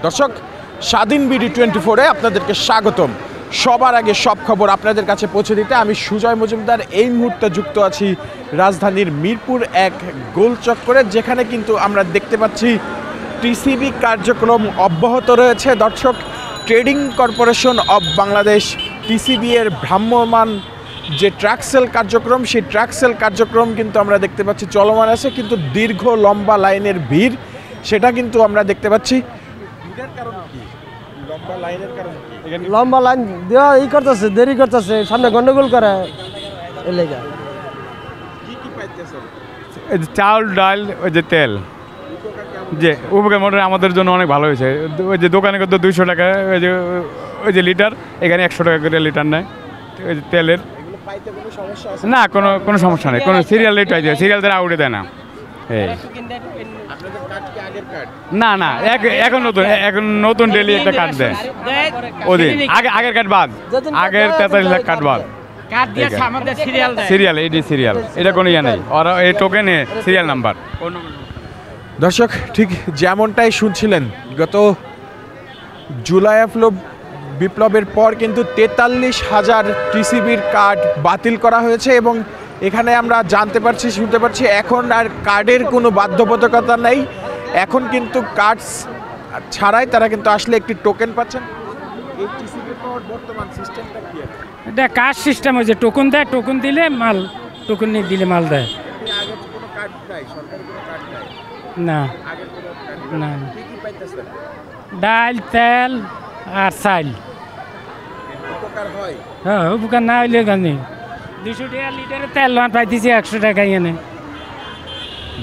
দর্শক, স্বাধীন বিডি 24-এ আপনাদেরকে স্বাগতম। সবার আগে সব খবর আপনাদের কাছে পৌঁছে দিতে আমি সুজয় মজুমদার এই মুহূর্তে যুক্ত আছি রাজধানীর মিরপুর 1 গোলচক্করে, যেখানে কিন্তু আমরা দেখতে পাচ্ছি টিসিবি কার্যক্রম অব্যাহত রয়েছে। দর্শক, trading corporation of Bangladesh TCB এর ভ্রাম্যমান যে ট্রাক সেল কার্যক্রম, সেই ট্রাক সেল কার্যক্রম কিন্তু আমরা দেখতে পাচ্ছি চলমান আছে, কিন্তু দীর্ঘ লম্বা লাইনের ভিড় সেটা কিন্তু আমরা দেখতে পাচ্ছি। লম্বা লাইন দেওয়া ই করতেছে, দেরি করতেছে, সামনে গন্ডগোল করে এই লেগা। চাউল ডাল ওই যে তেল যে উপকার মোটর আমাদের জন্য অনেক ভালো হয়েছে। ওই যে দোকানে কত 200 টাকা, ওই যে লিটার, এখানে 100 টাকা করে লিটার নেয় ওই যে তেলের। না, কোনো সমস্যা নেই, কোনো সিরিয়াল রেট হয়, সিরিয়াল দ্বারা আউটে দেয় না। না না, এখন নতুন ডেলি একটা কার্ড দেয় ওদিন, আগের কার্ড বাদ, আগের 43 লাখ কার্ড বাদ। সিরিয়াল এটা কোনো ইয়ে নেই, ওরা এই টোকেনে সিরিয়াল নাম্বার। দর্শক, ঠিক যেমনটাই শুনছিলেন, গত জুলাই বিপ্লবের পর কিন্তু 43,000 টিসিবির কার্ড বাতিল করা হয়েছে এবং এখানে আমরা শুনতে পারছি এখন আর কার্ডের কোনো বাধ্যবাধকতা নেই। এখন কিন্তু কার্ড ছাড়াই তারা কিন্তু আসলে একটি টোকেন পাচ্ছেন। এই টিসিবি পাওয়ার বর্তমান সিস্টেমটা কি? এটা কার্ড সিস্টেম হয়েছে, টোকেন দেয়, টোকেন দিলে মাল, টোকেন নিয়ে দিলে মাল দেয়। আগে কোনো কার্ড নাই, সরকারি কোনো কার্ড নাই? না আগে কোনো কার্ড না, কি কি পাইতেছেন? ডাল, তেল আর চাল। উপকার হয়? হ্যাঁ, উপকার না হইলে গানি 200 টাকা লিটারে তেল পাইতেছি 100 টাকা এনে।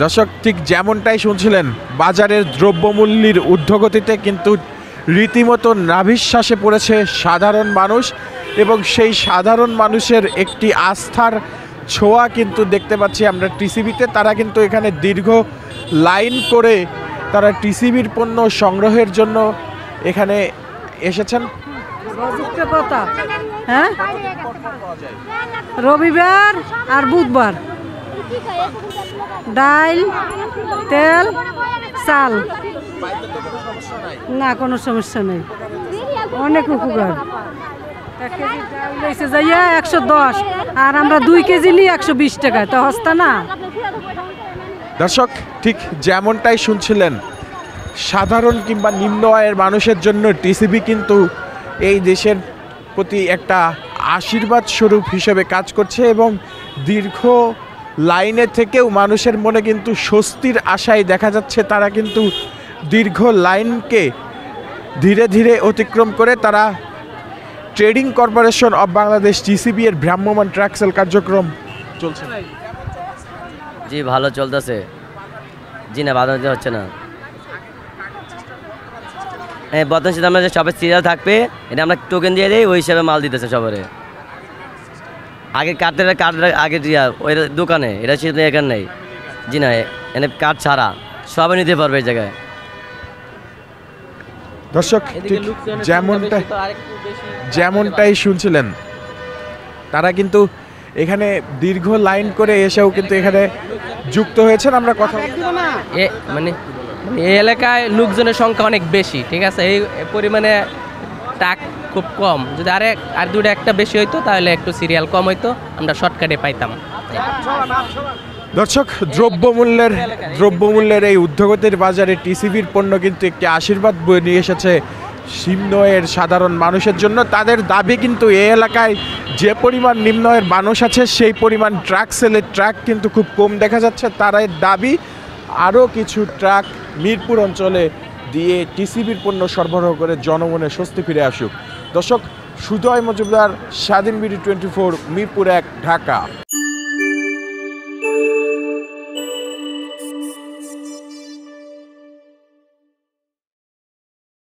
দর্শক, ঠিক যেমনটাই শুনছিলেন, বাজারের দ্রব্যমূল্যের ঊর্ধ্বগতিতে কিন্তু রীতিমতো নাভিশ্বাসে পড়েছে সাধারণ মানুষ এবং সেই সাধারণ মানুষের একটি আস্থার ছোঁয়া কিন্তু দেখতে পাচ্ছি আমরা টিসিবিতে। তারা কিন্তু এখানে দীর্ঘ লাইন করে তারা টিসিবির পণ্য সংগ্রহের জন্য এখানে এসেছেন। হ্যাঁ, রবিবার আর বুধবার ডাল, তেল, চাল। না, কোনো সমস্যা নেই, অনেক উপকার। 1 কেজি চাল লইছে যাইয়া 110, আর আমরা 2 কেজি নিই 120 টাকায়, তো হস্তা না। দর্শক, ঠিক যেমনটাই শুনছিলেন, সাধারণ কিংবা নিম্ন আয়ের মানুষের জন্য টিসিবি কিন্তু এই দেশের প্রতি একটা আশীর্বাদ স্বরূপ হিসেবে কাজ করছে এবং দীর্ঘ লাইনে থেকেও মানুষের মনে কিন্তু স্বস্তির আশায় দেখা যাচ্ছে তারা কিন্তু দীর্ঘ লাইনকে ধীরে ধীরে অতিক্রম করে তারা trading corporation of Bangladesh TCB এর ভ্রাম্যমান ট্রাক সেল কার্যক্রম চলছে। জি, ভালো চলতেছে। জি না, বাধা দিতে হচ্ছে না। হ্যাঁ, বর্তমান সাথে আমরা যে সবাই সিরিয়াল থাকবে, এটা আমরা টোকেন দিয়ে দিই, ওই হিসাবে মাল দিতেছে সবারে। আগে কার্ড আগে ওই দোকানে, এটা সেটা এখানে নেই। জি না, এনে কার্ড ছাড়া সবাই নিতে পারবে এই জায়গায়। দর্শক, ঠিক যেমনটাই শুনছিলেন, তারা কিন্তু এখানে দীর্ঘ লাইন করে এসেও কিন্তু এখানে যুক্ত হয়েছেন। আমরা কথা মানে এই এলাকায় লোকজনের সংখ্যা অনেক বেশি, ঠিক আছে, এই পরিমাণে টাক খুব কম। যদি আর দুটো একটা বেশি হইতো তাহলে একটু সিরিয়াল কম হইতো, আমরা শর্টকাটে পাইতাম। দর্শক, দ্রব্যমূল্যের এই ঊর্ধ্বগতির বাজারে টিসিবির পণ্য কিন্তু একটি আশীর্বাদ বয়ে নিয়ে এসেছে নিম্ন আয়ের সাধারণ মানুষের জন্য। তাদের দাবি কিন্তু এই এলাকায় যে পরিমাণ নিম্ন আয়ের মানুষ আছে সেই পরিমাণ ট্রাক সেলের ট্রাক কিন্তু খুব কম দেখা যাচ্ছে। তারাই দাবি আরও কিছু ট্রাক মিরপুর অঞ্চলে দিয়ে টিসিবির পণ্য সরবরাহ করে জনমনে স্বস্তি ফিরে আসুক। দর্শক, সুজয় মজুমদার, স্বাধীন বিডি 24, মিরপুর 1, ঢাকা।